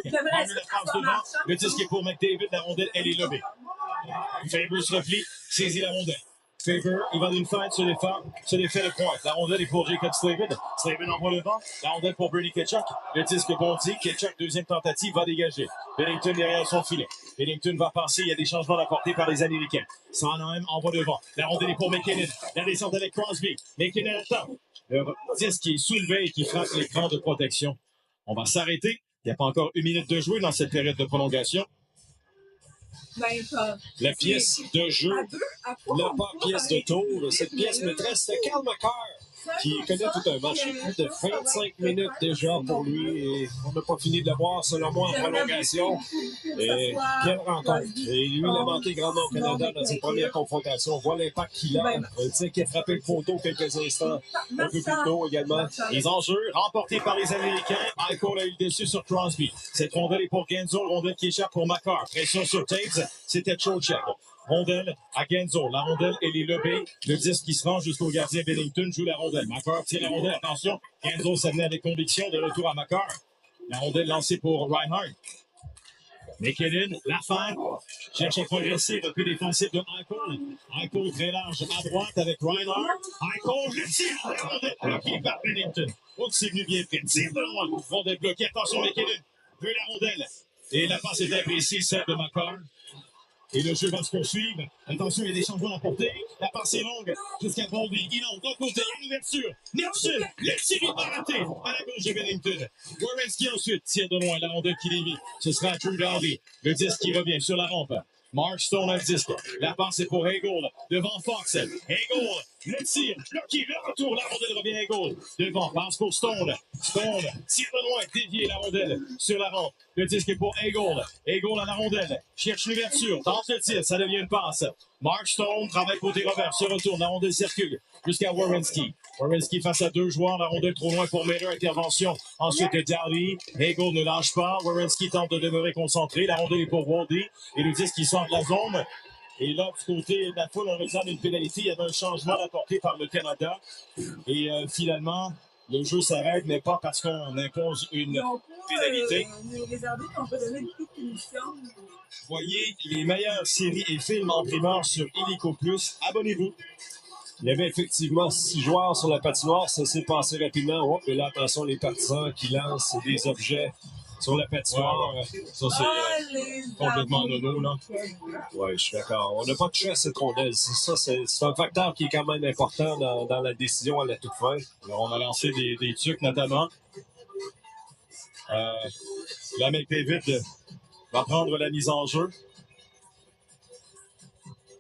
Marner la passe devant. Le disque est pour McDavid. La rondelle, elle est levée. Faber se replie, saisit la rondelle. Faber, il va d'une fête, se défait le point. La rondelle est pour Jacob Slavin. Slavin envoie le vent. La rondelle pour Bernie Tkachuk. Le disque bondit. Tkachuk, deuxième tentative, va dégager. Bennington derrière son filet. Bennington va passer. Il y a des changements apportés par les Américains. Sanheim envoie devant. La rondelle est pour McKinnon. La descente avec Crosby. McKinnon attend. Le disque qui est soulevé et qui frappe l'écran de protection. On va s'arrêter. Il n'y a pas encore 1 minute de jouer dans cette période de prolongation. La pièce de jeu, la pièce de tour, cette pièce maîtresse, c'est Cale Makar, qui connaît tout un match. Plus de 25 minutes déjà pour lui et on n'a pas fini de le voir, selon moi, en prolongation. Et quelle rencontre. Et lui, il a manqué grandement au Canada dans ses premières confrontations. On voit l'impact qu'il a. Tu sais, qui a frappé le poteau quelques instants, un peu plus tôt également. Les enjeux remportés par les Américains. Eichel a eu le dessus sur Crosby. Cette rondelle est pour Genzo, rondelle qui échappe pour Makar. Pression sur Taves, c'était Trocheck. Rondelle à Genzo. La rondelle, elle est levée. Le disque qui se rend jusqu'au gardien Bennington joue la rondelle. Makar tire la rondelle. Attention. Genzo s'amenait avec conviction de retour à Makar. La rondelle lancée pour Reinhardt. McKinnon, l'affaire, cherche à progresser, repli défensif de Eichel. Eichel très large à droite avec Reinhardt. Eichel, le tir, la rondelle bloquée par Bennington. Oh, c'est venu bien fait. Tire de loin. Rondelle bloquée. Attention, McKinnon veut la rondelle. Et la passe est appréciée, celle de Makar. Et le jeu va se poursuivre. Attention, il y a des changements à porter. La passe est longue jusqu'à Boldy. Il entre d'un côté, une ouverture. Nelson, le tir est pas raté. À la gauche de Bennington. Werenski ensuite tire de loin la rondelle qui dévie. Ce sera Drew Doughty. Le disque qui revient sur la rampe. Mark Stone a le disque. La passe est pour Hagel. Devant Fox. Hagel, le tir. Bloqué, le retour. La rondelle revient à Hagel. Devant, passe pour Stone. Stone tire de loin, dévié la rondelle sur la rampe. Le disque est pour Hagel. Hagel à la rondelle. Cherche l'ouverture. Tente le tir. Ça devient une passe. Mark Stone travaille côté revers. Se retourne. La rondelle circule jusqu'à Werenski. Werenski face à deux joueurs. La rondelle trop loin pour Miller. Intervention. Ensuite, Doughty. Hagel ne lâche pas. Werenski tente de demeurer concentré. La rondelle est pour Waldy. Et le disque qui sort de la zone. Et là, du côté de la foule, on réclame une pénalité. Il y avait un changement apporté par le Canada. Et finalement, le jeu s'arrête, mais pas parce qu'on impose une pénalité. Les arbitres n'ont pas donné beaucoup de punitions. Voyez les meilleures séries et films en primeur sur Illico Plus. Abonnez-vous. Il y avait effectivement 6 joueurs sur la patinoire. Ça s'est passé rapidement. Oh, et là, attention, les partisans qui lancent des objets sur la patinoire. Ça, c'est complètement nono, là. Oui, je suis d'accord. On n'a pas touché à cette rondelle. Ça, c'est un facteur qui est quand même important dans la décision à la toute fin. Alors, on a lancé des trucs, notamment. La McDavid va prendre la mise en jeu.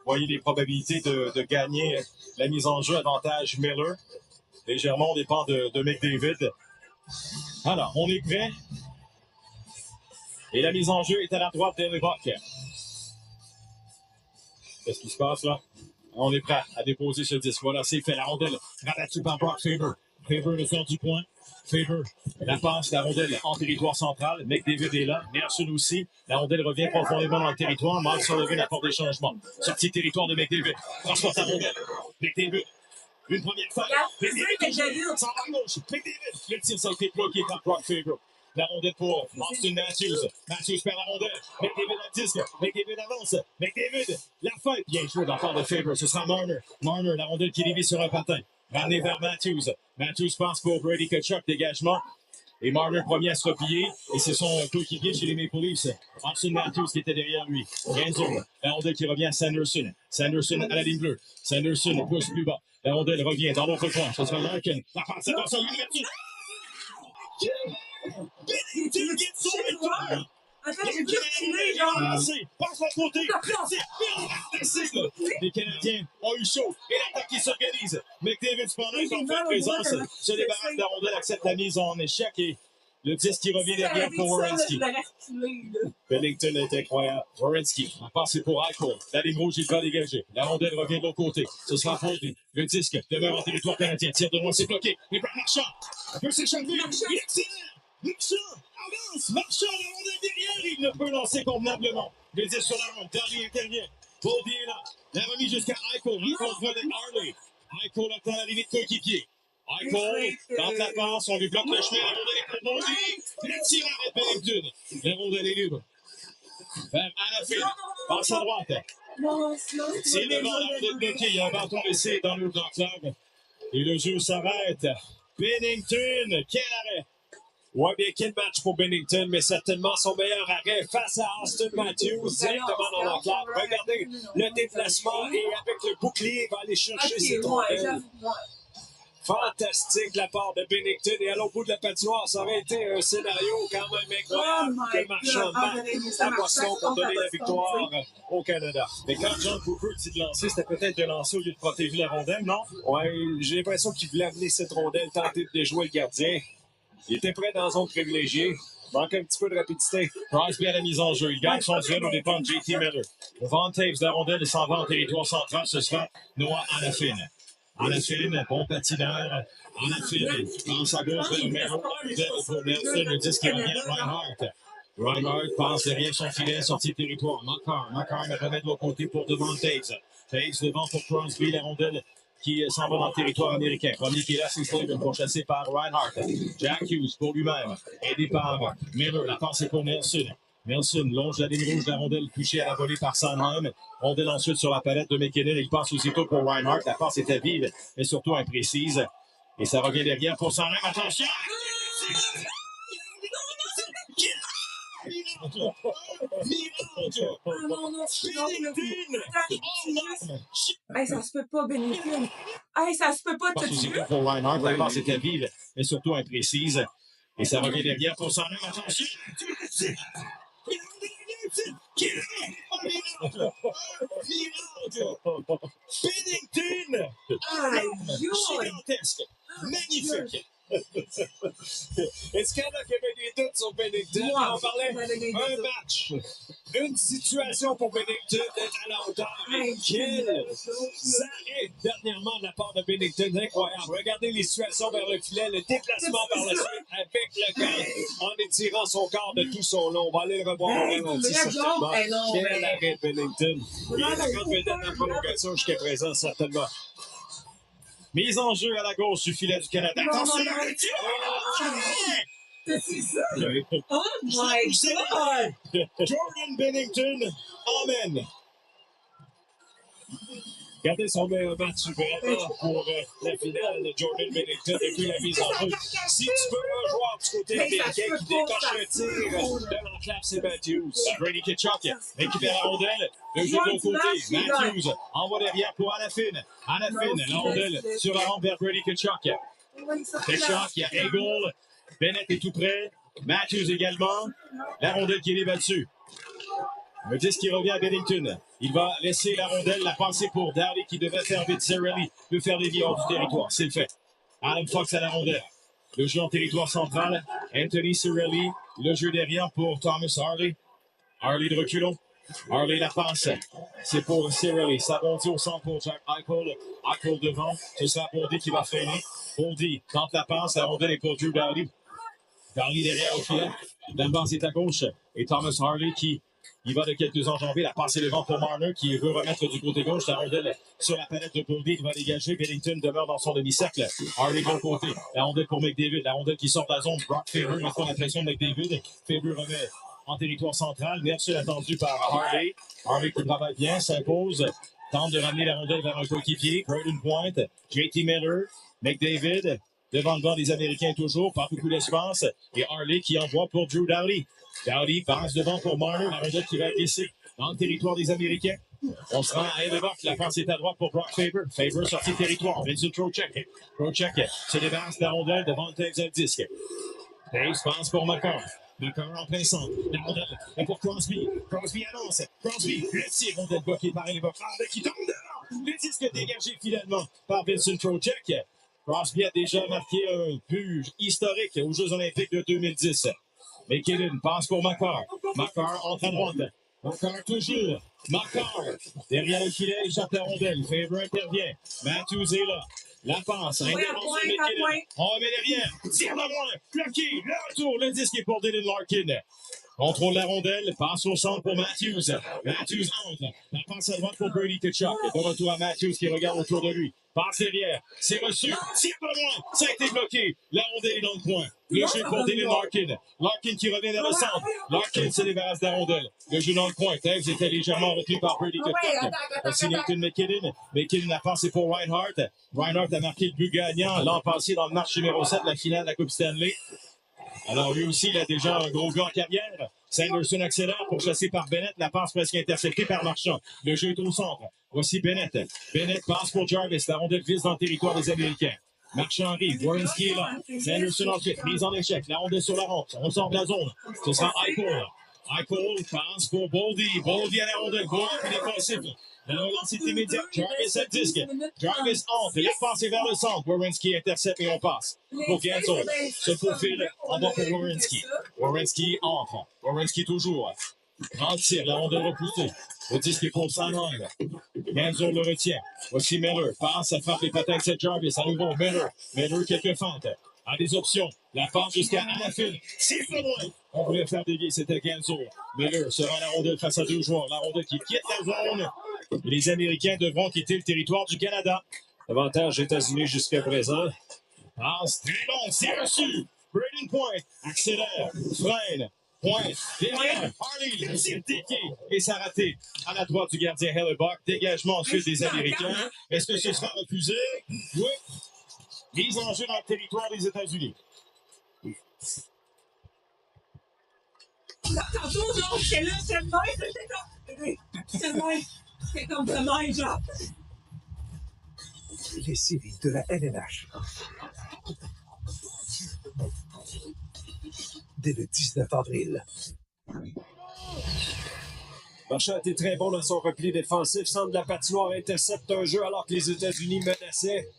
Voyez les probabilités de gagner la mise en jeu, avantage Miller. Légèrement, on dépend de McDavid. Alors, on est prêt. Et la mise en jeu est à la droite d'Hellebuyck. Qu'est-ce qui se passe là? On est prêt à déposer ce disque. Voilà, c'est fait. La rondelle rabattue par Brock Faber. Faber le sort du point. Faber, la passe, la rondelle en territoire central. McDavid est là. Nelson aussi. La rondelle revient profondément dans le territoire. Mark Sullivan apporte des changements. Sortie territoire de McDavid. Transporte la rondelle. McDavid. Une première fois. McDavid s'en va à gauche. McDavid. Le tir, ça a été bloqué par Brock Faber. La rondelle pour Austin Matthews. Matthews perd la rondelle. McDavid a le disque. McDavid avance. McDavid, la fin. Bien joué de la part de Faber. Ce sera Marner. Marner, la rondelle qui dévie sur un patin. Ramené vers Matthews. Matthews passe pour Brady Tkachuk. Dégagement. Et Marner premier à se replier. Et c'est son coéquipier chez les Maple Leafs. Austin Matthews qui était derrière lui. Genzo. La rondelle qui revient à Sanderson. Sanderson à la ligne bleue. Sanderson pousse plus bas. La rondelle revient dans l'autre coin. Ce sera Larkin. La passe attention. L'ouverture. Bennington get son victoire! Attends, j'ai juste tiré, genre. Passe à côté! Les Canadiens ont eu chaud et l'attaque qui s'organise. McDavid, cependant, est en pleine présence. Se débarrasse de la rondelle, accepte la mise en échec et le disque qui revient derrière pour Werenski. Bennington est incroyable. Werenski a passé pour Eichel. La ligne rouge, il va dégager. La rondelle revient de l'autre côté. Ce sera Boldy. Le disque demeure en territoire canadien. Tire de loin, c'est bloqué. Et Brad Marchand peut s'échapper. Il accélère. Marchand avance. Marchand, la rondelle derrière. Il ne peut lancer convenablement. Le disque sur la ronde. Darby intervient. Boldy est là. La remise jusqu'à Eichel. Rencontre avec Harley. Eichel attend la limite coéquipier. Eichel tente la passe, on lui bloque le chemin, la rondelle est pour Bondy. Le tir arrête Bennington. La rondelle est libre. Vers Anafin. Passe à droite. C'est devant la rondelle bloquée. Il y a un bâton laissé dans le club. Et le jeu s'arrête. Bennington, quel arrêt! Ouais, bien, quel match pour Bennington, mais certainement son meilleur arrêt face à Austin Matthews, directement dans l'enclave. Regardez le déplacement et avec le bouclier, il va aller chercher ses rondelles. Fantastique de la part de Bennington. Et à l'autre bout de la patinoire, ça aurait été un scénario quand même incroyable que Marchand marque à Boston pour donner la victoire au Canada. Mais quand John Cooper dit de lancer, c'était peut-être de lancer au lieu de protéger la rondelle, non? Ouais, j'ai l'impression qu'il voulait amener cette rondelle, tenter de déjouer le gardien. Il était prêt dans la zone privilégiée. Manque un petit peu de rapidité. Crosby à la mise en jeu. Il gagne son duel aux dépens de JT Miller. Devant Taves de la rondelle et s'en va en territoire central. Ce sera Noah Anafin. Anafin, bon patineur. Anafin, passe à gauche vers Mero. Pour Nelson, le disque qui revient à Reinhardt. Reinhardt passe derrière son filet, sortie de territoire. Makar le remet de l'autre côté pour devant Taves. Taves devant pour Crosby, la rondelle qui s'en va dans le territoire américain. Premier qui est là, c'est Slaven, pourchassé par Reinhardt. Jack Hughes pour lui-même, aidé par Miller. La passe est pour Nelson. Nelson longe la ligne rouge, la rondelle touchée à la volée par Sanheim. Rondelle ensuite sur la palette de McKinnon. Il passe aussitôt pour Reinhardt. La passe était vive, mais surtout imprécise. Et ça revient derrière pour Sanheim. Attention! Hey, ça se peut pas, Bennington. Hey, ça se peut pas, t'as vu? Pour Reinhardt, la passe était vive, mais surtout imprécise. Et ça revient derrière pour Sanheim. Attention! Bennington! Gigantesque! Magnifique! Est-ce qu'il y en a qui avaient des doutes sur Bennington? On parlait un match, une situation pour Bennington d'être à la hauteur. Quel arrêt dernièrement de la part de Bennington, incroyable. Regardez les situations vers le filet, le déplacement par la suite avec le corps, en étirant son corps de tout son long. On va aller le revoir au ralenti, certainement. Quel arrêt de Bennington. Il est la grande vedette de la prolongation jusqu'à présent, certainement. Mise en jeu à la gauche du filet du Canada. Attention! C'est ça? Oh my God! Jordan Bennington, amen! Regardez son meilleur match vraiment pour la finale de Jordan Bennington depuis la mise en jeu. Si tu veux un joueur du côté américain qui décoche un tir de l'enclave, c'est Matthews. Brady Tkachuk récupère la rondelle. Le jeu de l'autre côté. Matthews envoie derrière pour Anafin. Anafin, la rondelle sur la rampe vers Brady Tkachuk. Tkachuk, il y a Eagle. Bennett est tout près. Matthews également. La rondelle qui est battue. Le disque qui revient à Bennington. Il va laisser la rondelle, la passer pour Darley qui devait faire vite Cirelli, de faire dévier hors du territoire. C'est le fait. Adam Fox à la rondelle. Le jeu en territoire central. Anthony Cirelli. Le jeu derrière pour Thomas Harley. Harley de reculons. Harley la passe. C'est pour Cirelli. Ça bondit au centre pour Jack Eichel. Eichel devant. Ce sera Bondy qui va freiner. Bondy tente la passe. La rondelle est pour Drew Doughty. Doughty derrière au filet. La base est à gauche. Et Thomas Harley qui il va de quelques enjambées. La passe est devant pour Marner qui veut remettre du côté gauche. La rondelle sur la palette de Bondy qui va dégager. Bennington demeure dans son demi-cercle. Harley de l'autre côté. La rondelle pour McDavid. La rondelle qui sort de la zone. Brock Faber met la pression de McDavid. Faber remet en territoire central. Nelson attendu par Harley. Harley qui travaille bien, s'impose. Tente de ramener la rondelle vers un coéquipier. Braden Point. JT Miller. McDavid. Devant le banc des Américains toujours. Pas beaucoup d'espace. Et Harley qui envoie pour Drew Doughty. Doughty passe devant pour Marner. La rondelle qui va glisser dans le territoire des Américains. On se rend à Edelbach. La passe est à droite pour Brock Faber. Faber sorti de territoire. Vincent Trocheck. Trocheck se débarrasse de la rondelle devant le Taves à le disque. Taves passe pour Makar. Makar en plein centre. La rondelle est pour Crosby. Crosby annonce. Crosby, le tir, rondelle bloquée par Edelbach. Qui tombe dedans. Le disque dégagé finalement par Vincent Trocheck. Crosby a déjà marqué un but historique aux Jeux Olympiques de 2010. McKinnon passe pour Makar. Makar entre à droite. Makar toujours. Makar derrière le filet, il échappe la rondelle. Faber intervient. Matthews est là. La passe. On remet derrière. Tire de loin. Bloqué. Le retour. Le disque est pour Dylan Larkin. Contrôle la rondelle, passe au centre pour Matthews. Matthews entre. La passe à droite pour Brady Tkachuk. De retour à Matthews qui regarde autour de lui. Passe derrière. C'est reçu. C'est pas loin. Ça a été bloqué. La rondelle est dans le coin. Le jeu pour Dylan Larkin. Larkin qui revient vers le centre. Larkin se débarrasse de la rondelle. Le jeu dans le coin. Taves était légèrement retenu par Brady Tkachuk. Aussi Nathan McKinnon. McKinnon a passé pour Reinhardt. Reinhardt a marqué le but gagnant l'an passé dans le match numéro 7 de la finale de la Coupe Stanley. Alors lui aussi, il a déjà un gros gars en carrière. Sanderson accélère pour chasser par Bennett. La passe presque interceptée par Marchand. Le jeu est au centre. Voici Bennett. Bennett passe pour Jarvis. La rondelle vise dans le territoire des Américains. Marchand arrive. Werenski est là. Sanderson ensuite. Mise en échec. La rondelle sur la rampe. On sort de la zone. Ce sera Eichel. Eichel passe pour Boldy. Boldy à la rondelle. Boldy défensif. La relance est immédiate. Jarvis à disque. Jarvis entre. Il est passé vers le centre. Werenski intercepte et on passe. Pour Gensel. Se faufile. En bas pour Werenski. Werenski entre. Werenski toujours. Grand tir. La rondelle repoussée. Le disque est pour Sanheim. Gensel le retient. Voici Miller. Passe. Ça frappe les patins de cette Jarvis. À nouveau Miller. Miller quelques fentes. A des options. La passe jusqu'à Anafil. C'est pas loin. On voulait faire dévier. C'était Gensel. Miller se rend à la rondelle face à deux joueurs. La rondelle qui quitte la zone. Et les Américains devront quitter le territoire du Canada. Avantage États-Unis jusqu'à présent. Passe très long, c'est reçu. Braden Point accélère, freine, pointe, derrière, Harley, le tir déqué et ça raté à la droite du gardien Hellebuck. Dégagement ensuite des Américains. Est-ce que ce sera refusé? Oui. Mise en jeu dans le territoire des États-Unis. Tantôt, genre, j'étais là, c'est le même, c'est comme le même, genre. Les séries de la LNH. Dès le 19 avril. Marchand a été très bon dans son repli défensif. Centre de la patinoire intercepte un jeu alors que les États-Unis menaçaient.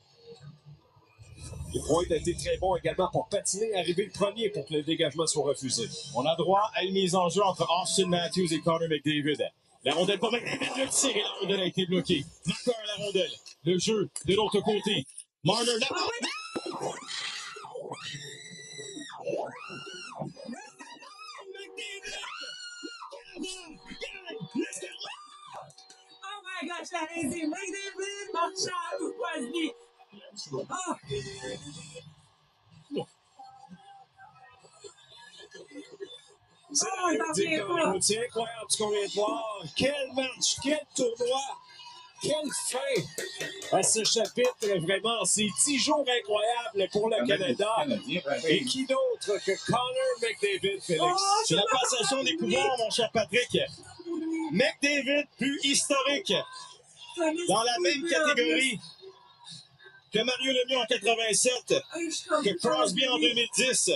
Les Point a été très bon également pour patiner, arriver le premier pour que le dégagement soit refusé. On a droit à une mise en jeu entre Austin Matthews et Connor McDavid. La rondelle pour McDavid, le tir et la rondelle a été bloquée. Marqueur à la rondelle. Le jeu de l'autre côté. Marner, la Oh my gosh, la résine, McDavid, Marchand, ou Crosby. Oh! C'est incroyable ce qu'on vient de voir. Quel match, quel tournoi, quelle fin à ce chapitre. Vraiment, c'est 10 jours incroyables pour le Canada. Et qui d'autre que Connor McDavid, Félix? C'est la passation des pouvoirs, mon cher Patrick. McDavid, plus historique, dans la même catégorie que Mario Lemieux en 87, que Crosby en 2010.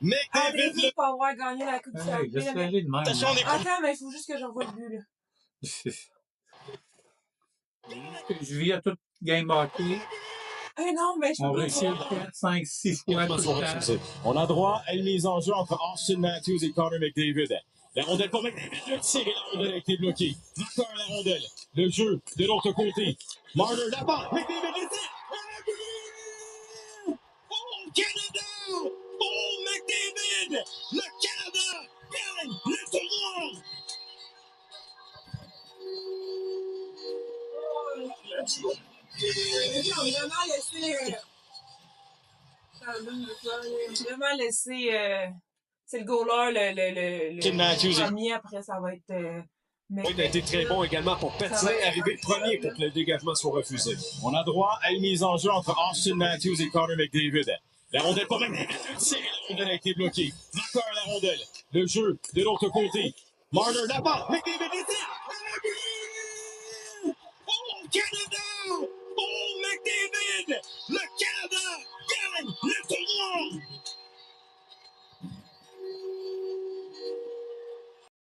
McDavid, le pas avoir gagné la Coupe Stanley. Attends, mais il faut juste que j'envoie le but, là. Je vis à toute game hockey. Non, mais je On peux réussit 4, 5, 6 fois tout le temps. On a droit à une mise en jeu entre Austin Matthews et Connor McDavid. La rondelle pour McDavid, le tir et la rondelle a été bloquée. Marqueur à la rondelle. Le jeu de l'autre côté. Marner, la barre. McDavid, le tir. Oh, Canada! Oh, McDavid! Le Canada gagne le tournoi! J'ai vraiment laissé c'est le goaler, le premier, après ça va être... Il a été très bon également pour patiner, arriver le premier pour que le dégagement soit refusé. On a droit à une mise en jeu entre Austin Matthews et Connor McDavid. La rondelle pour McDavid, le tir et la rondelle a été bloquée. Marqueur à la rondelle. Le jeu de l'autre côté. Marner, la barre. McDavid, le tir. Oh, Canada! Oh, McDavid! Le